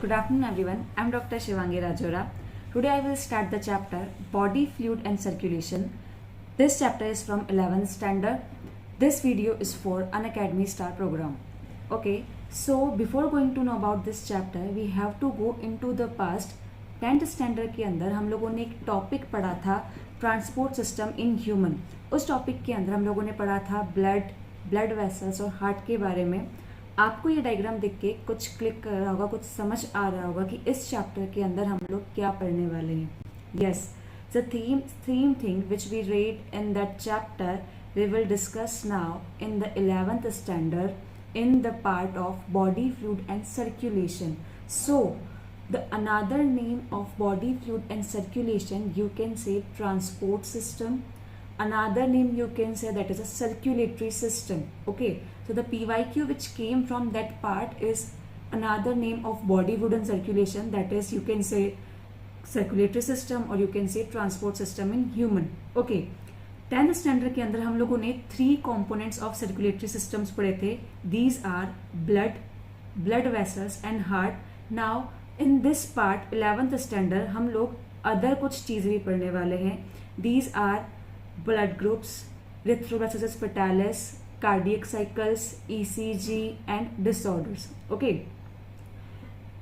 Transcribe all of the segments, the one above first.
Good afternoon, everyone. I'm Dr. Shivangi Rajora. Today I will start the chapter Body Fluid and Circulation. This chapter is from 11th standard. This video is for Unacademy Star program. Okay, so before going to know about this chapter, we have to go into the past. 10th standard के अंदर हम लोगों ने एक topic पढ़ा था transport system in human. उस topic के अंदर हम लोगों ने पढ़ा था ब्लड वेसल्स और हार्ट के बारे में. आपको ये डायग्राम देख के कुछ क्लिक कर रहा होगा, कुछ समझ आ रहा होगा कि इस चैप्टर के अंदर हम लोग क्या पढ़ने वाले हैं. Yes, the theme thing which we read in that chapter we will discuss now in the 11th standard in the part of body fluid and circulation. So the another name of body fluid and circulation, you can say transport system. Another name you can say that is a circulatory system. Okay, so the PYQ which came from that part is another name of body fluid and circulation, that is you can say circulatory system or you can say transport system in human. Okay, 10th standard के अंदर हम लोगों ने 3 components of circulatory systems पढ़े थे. These are blood vessels and heart. Now in this part 11th standard हम लोग other कुछ चीज़ें भी पढ़ने वाले हैं. These are blood groups, erythropoiesis fetalis, cardiac cycles, ECG and disorders. Okay,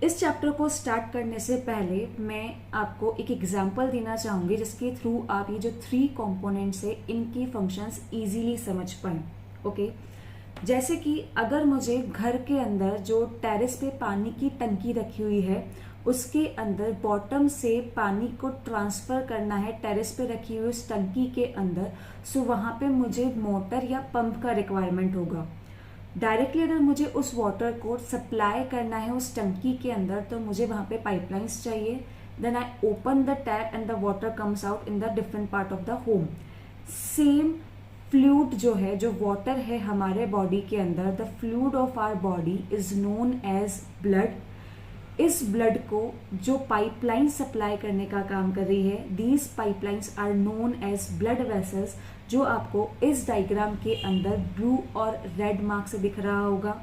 इस चैप्टर को स्टार्ट करने से पहले मैं आपको एक एग्जांपल देना चाहूँगी जिसके थ्रू आप ये जो 3 कंपोनेंट्स है इनकी फंक्शंस इजीली समझ पाएँ. ओके, जैसे कि अगर मुझे घर के अंदर जो टेरेस पे पानी की टंकी रखी हुई है उसके अंदर बॉटम से पानी को ट्रांसफ़र करना है टेरेस पे रखी हुई उस टंकी के अंदर, सो वहाँ पे मुझे मोटर या पंप का रिक्वायरमेंट होगा. डायरेक्टली अगर मुझे उस वाटर को सप्लाई करना है उस टंकी के अंदर तो मुझे वहाँ पे पाइपलाइंस चाहिए. Then I open the tap and the water comes out in the different part of the home. Same fluid जो है, जो वाटर है हमारे बॉडी के अंदर, the fluid of our body is known as blood. इस blood को जो पाइपलाइन सप्लाई करने का काम कर रही है, these pipelines are known as blood vessels, जो आपको इस डायग्राम के अंदर ब्लू और रेड मार्क से दिख रहा होगा.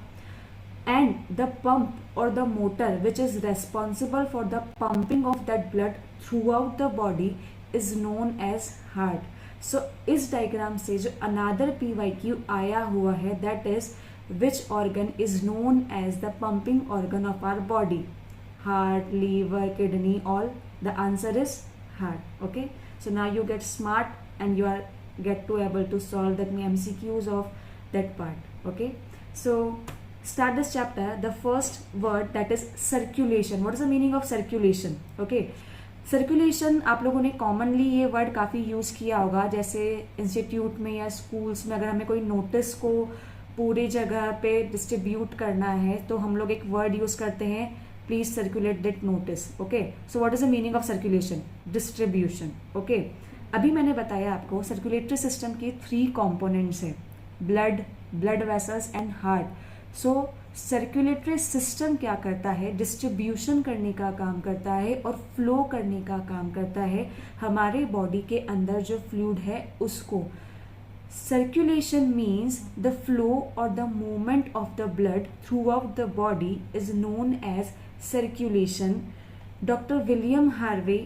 एंड द पंप और the motor which is responsible for the pumping of that blood throughout the body is known as heart. So इस डायग्राम से जो अनादर PYQ आया हुआ है, that is which organ is known as the pumping organ of our body. Heart, liver, kidney, all. The answer is heart. Okay, so now you get smart and you are get to able to solve the MCQs of that part. Okay, so start this chapter. The first word, that is circulation. What is the meaning of circulation? Okay, circulation आप लोगों ने commonly ये word काफ़ी use किया होगा, जैसे institute में या स्कूल्स में अगर हमें कोई नोटिस को पूरी जगह पे डिस्ट्रीब्यूट करना है तो हम लोग एक वर्ड यूज़ करते हैं, please circulate that notice. Okay, so what is the meaning of circulation? Distribution. Okay, अभी मैंने बताया आपको सर्कुलेटरी सिस्टम की 3 कंपोनेंट्स है, blood vessels and heart. So circulatory system क्या करता है? डिस्ट्रीब्यूशन करने का काम करता है और फ्लो करने का काम करता है हमारे बॉडी के अंदर जो फ्लूइड है उसको. Circulation means the flow or the movement of the blood throughout the body is known as circulation. Doctor William Harvey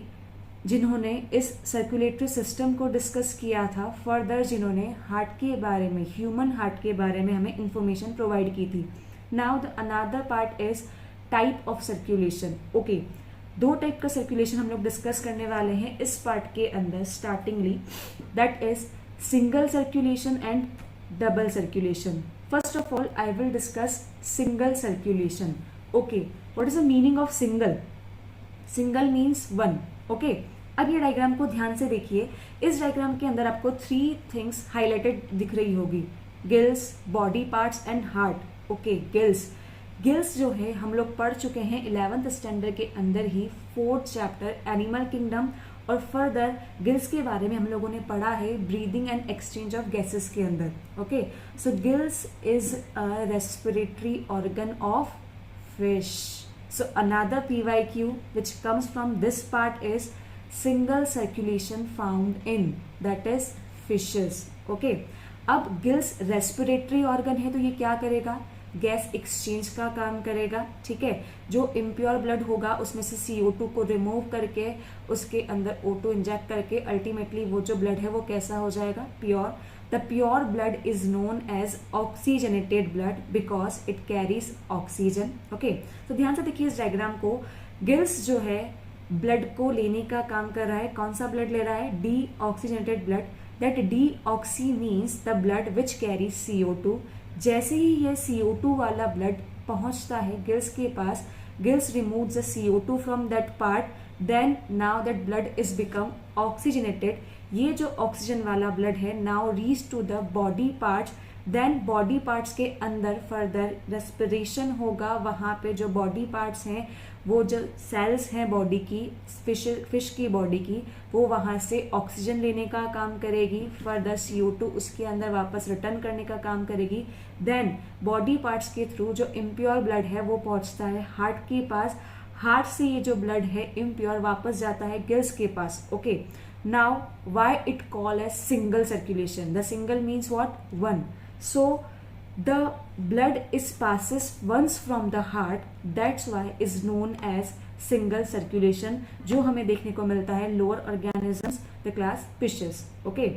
जिन्होंने इस सर्कुलेटरी सिस्टम को डिस्कस किया था, फर्दर जिन्होंने हार्ट के बारे में, ह्यूमन हार्ट के बारे में हमें इंफॉर्मेशन प्रोवाइड की थी. Now the another part is type of circulation. Okay, 2 type का सर्कुलेशन हम लोग डिस्कस करने वाले हैं इस पार्ट के अंदर startingly, that is single circulation and double circulation. First of all, I will discuss single circulation. Okay, what is the meaning of single? Single means one. Okay, अब ये डायग्राम को ध्यान से देखिए. इस डायग्राम के अंदर आपको 3 थिंग्स हाईलाइटेड दिख रही होगी, gills, body parts and heart. Okay, gills जो है हम लोग पढ़ चुके हैं 11th स्टैंडर्ड के अंदर ही 4th चैप्टर एनिमल किंगडम, और फर्दर गिल्स के बारे में हम लोगों ने पढ़ा है breathing and exchange of gases के अंदर. Okay, so gills is a respiratory organ of fish. So another PYQ which comes from this part is single circulation found in, that is fishes. Okay, अब gills respiratory organ है तो ये क्या करेगा? Gas exchange का काम करेगा, ठीक है। जो इम्प्योर ब्लड होगा उसमें से CO2 को रिमूव करके उसके अंदर O2 इंजेक्ट करके अल्टीमेटली वो जो ब्लड है वो कैसा हो जाएगा, pure. The pure blood is known as oxygenated blood because it carries oxygen. Okay, तो ध्यान से देखिए इस डायग्राम को। गिल्स जो है ब्लड को लेने का काम कर रहा है। कौन सा ब्लड ले रहा है, D oxygenated blood. That D oxy means the blood which carry CO2। जैसे ही ये CO2 वाला ब्लड पहुंचता है गिल्स के पास, gills remove the CO2 from that part, then now that blood is become oxygenated. ये जो ऑक्सीजन वाला ब्लड है now reach to the body parts, then body parts के अंदर फर्दर रेस्पिरेशन होगा। वहाँ पे जो बॉडी पार्ट्स हैं, वो जो सेल्स हैं बॉडी की, फिश की बॉडी की, वो वहाँ से ऑक्सीजन लेने का काम करेगी, फर्दर CO2 उसके अंदर वापस रिटर्न करने का काम करेगी। देन बॉडी पार्ट्स के थ्रू जो इम्प्योर ब्लड है वो पहुँचता है हार्ट के पास। हार्ट से ये जो ब्लड है इम्प्योर वापस जाता है गिल्स के पास। Okay, now why it call as single circulation. The single means what, one. So the blood is passes once from the heart, that's why is known as single circulation, जो हमें देखने को मिलता है lower organisms, the class fishes. Okay,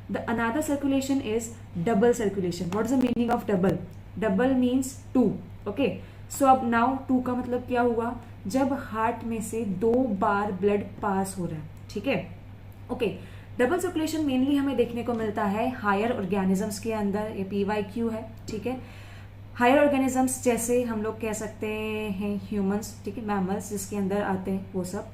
the another circulation is double circulation. What is the meaning of double? Double means two. Okay, so अब now two का मतलब क्या हुआ, जब हार्ट में से 2 बार ब्लड पास हो रहा है, ठीक है। ओके, डबल सर्कुलेशन मेनली हमें देखने को मिलता है हायर ऑर्गेनिजम्स के अंदर। ये PYQ है, ठीक है। हायर ऑर्गेनिजम्स जैसे हम लोग कह सकते हैं ह्यूमंस, ठीक है, मैमल्स जिसके अंदर आते हैं वो सब।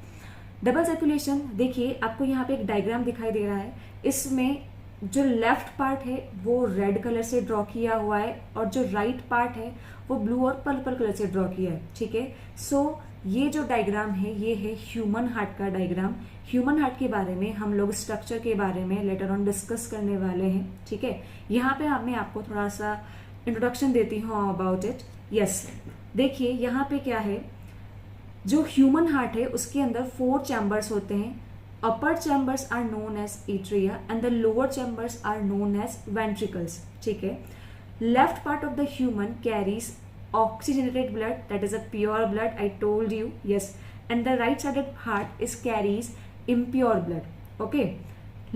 डबल सर्कुलेशन देखिए आपको यहाँ पे एक डायग्राम दिखाई दे रहा है। इसमें जो लेफ्ट पार्ट है वो रेड कलर से ड्रॉ किया हुआ है और जो राइट पार्ट है वो ब्लू और पर्पल कलर से ड्रॉ किया है, ठीक है। सो ये जो डायग्राम है ये है ह्यूमन हार्ट का डायग्राम। ह्यूमन हार्ट के बारे में हम लोग स्ट्रक्चर के बारे में लेटर ऑन डिस्कस करने वाले हैं, ठीक है। यहाँ पे मैं आपको थोड़ा सा इंट्रोडक्शन देती हूँ अबाउट इट। यस, देखिए यहाँ पे क्या है, जो ह्यूमन हार्ट है उसके अंदर 4 चैम्बर्स होते हैं। Upper chambers are known as atria and the lower chambers are known as ventricles, ठीक है। Left part of the human carries oxygenated blood, that is a pure blood, I told you, yes, and the right sided heart is carries impure blood. Okay,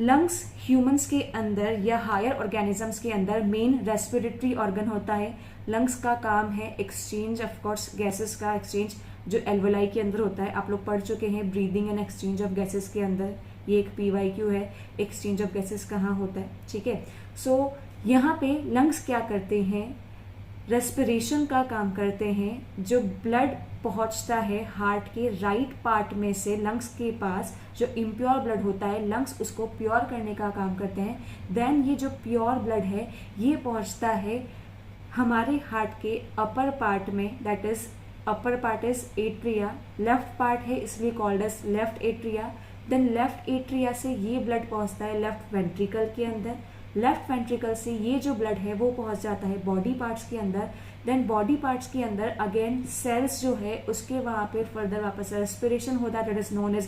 lungs humans के अंदर या higher organisms के अंदर main respiratory organ होता है। lungs का काम है exchange of course gases का exchange, जो alveoli के अंदर होता है। आप लोग पढ़ चुके हैं breathing and exchange of gases के अंदर, ये एक PYQ है, exchange of gases कहाँ होता है, ठीक है। so यहाँ पे lungs क्या करते हैं, रेस्पिरेशन का काम करते हैं। जो ब्लड पहुंचता है हार्ट के राइट पार्ट में से लंग्स के पास, जो इम्प्योर ब्लड होता है लंग्स उसको प्योर करने का काम करते हैं। देन ये जो प्योर ब्लड है ये पहुंचता है हमारे हार्ट के अपर पार्ट में, that is upper part is atria. Left part है इसलिए called as left atria. Then left atria से ये ब्लड पहुंचता है लेफ्ट वेंट्रिकल के अंदर। लेफ्ट वेंट्रिकल से ये जो ब्लड है वो पहुंच जाता है बॉडी पार्ट्स के अंदर। देन बॉडी पार्ट्स के अंदर अगेन सेल्स जो है उसके वहाँ पे फर्दर वापस रेस्पिरेशन होता है, that is known as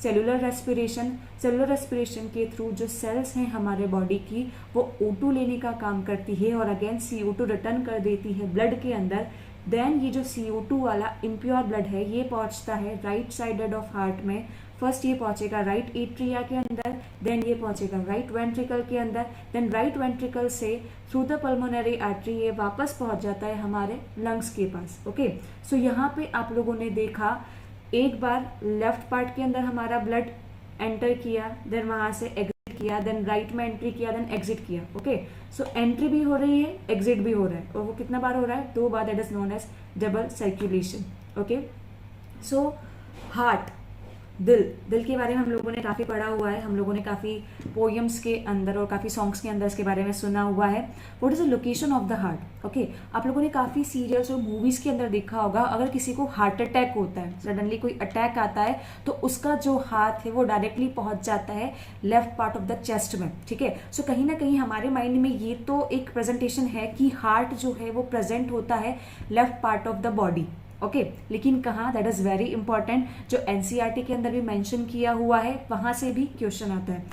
cellular respiration. Cellular respiration के थ्रू जो सेल्स हैं हमारे बॉडी की वो O2 लेने का काम करती है और अगेन CO2 रिटर्न कर देती है ब्लड के अंदर। देन ये जो CO2 वाला इम्प्योर ब्लड है ये पहुंचता है राइट साइडेड ऑफ हार्ट में। फर्स्ट ये पहुंचेगा राइट एट्रिया के अंदर, देन ये पहुंचेगा राइट वेंट्रिकल के अंदर, देन राइट वेंट्रिकल से थ्रू द पल्मोनरी आर्टरी ये वापस पहुंच जाता है हमारे लंग्स के पास। ओके, सो यहाँ पे आप लोगों ने देखा एक बार लेफ्ट पार्ट के अंदर हमारा ब्लड एंटर किया, देन वहां से एग्जिट किया, देन राइट में एंट्री किया, देन एग्जिट किया। ओके, सो एंट्री भी हो रही है, एग्जिट भी हो रहा है, और वो कितना बार हो रहा है, 2 बार, that is known as double circulation. Okay, so heart, दिल के बारे में हम लोगों ने काफ़ी पढ़ा हुआ है, हम लोगों ने काफ़ी पोएम्स के अंदर और काफ़ी सॉन्ग्स के अंदर इसके बारे में सुना हुआ है। What is the location of the heart. Okay, आप लोगों ने काफ़ी सीरियल्स और मूवीज़ के अंदर देखा होगा, अगर किसी को हार्ट अटैक होता है, सडनली कोई अटैक आता है तो उसका जो हाथ है वो डायरेक्टली पहुंच जाता है left part of the chest में, ठीक है। सो कहीं ना कहीं हमारे माइंड में ये तो एक प्रेजेंटेशन है कि हार्ट जो है वो प्रेजेंट होता है left part of the body. Okay, लेकिन कहाँ, दैट इज वेरी इंपॉर्टेंट, जो NCERT के अंदर भी मेंशन किया हुआ है वहां से भी क्वेश्चन आता है।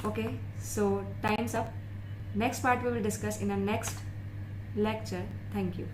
Okay, so time's up. Next part we will discuss in a next lecture. Thank you.